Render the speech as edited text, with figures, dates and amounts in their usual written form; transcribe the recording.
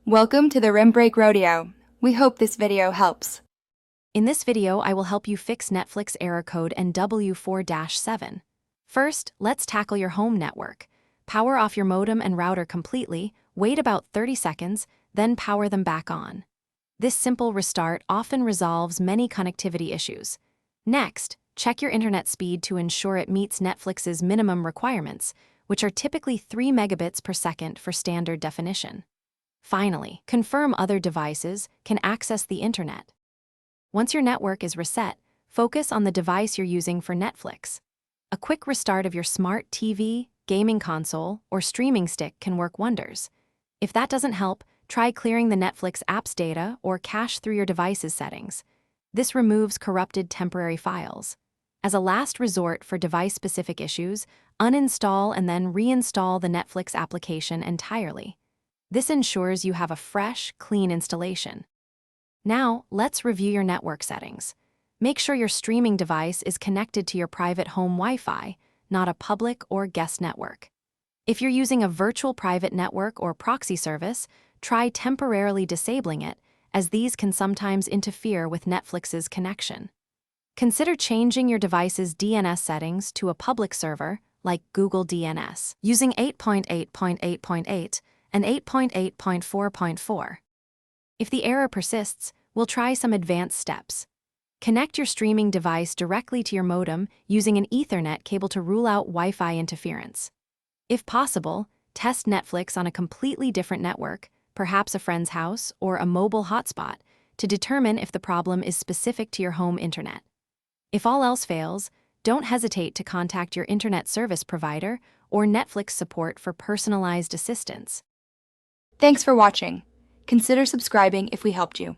Welcome to the Rim Break Rodeo. We hope this video helps. In this video, I will help you fix Netflix error code NW-4-7. First, let's tackle your home network. Power off your modem and router completely, wait about 30 seconds, then power them back on. This simple restart often resolves many connectivity issues. Next, check your internet speed to ensure it meets Netflix's minimum requirements, which are typically 3 megabits per second for standard definition. Finally, confirm other devices can access the internet. Once your network is reset, focus on the device you're using for Netflix. A quick restart of your smart TV, gaming console, or streaming stick can work wonders. If that doesn't help, try clearing the Netflix app's data or cache through your device's settings. This removes corrupted temporary files. As a last resort for device-specific issues, uninstall and then reinstall the Netflix application entirely. This ensures you have a fresh, clean installation. Now, let's review your network settings. Make sure your streaming device is connected to your private home Wi-Fi, not a public or guest network. If you're using a virtual private network or proxy service, try temporarily disabling it, as these can sometimes interfere with Netflix's connection. Consider changing your device's DNS settings to a public server, like Google DNS, using 8.8.8.8 and 8.8.4.4. If the error persists, we'll try some advanced steps. Connect your streaming device directly to your modem using an Ethernet cable to rule out Wi-Fi interference. If possible, test Netflix on a completely different network, perhaps a friend's house or a mobile hotspot, to determine if the problem is specific to your home internet. If all else fails, don't hesitate to contact your internet service provider or Netflix support for personalized assistance. Thanks for watching. Consider subscribing if we helped you.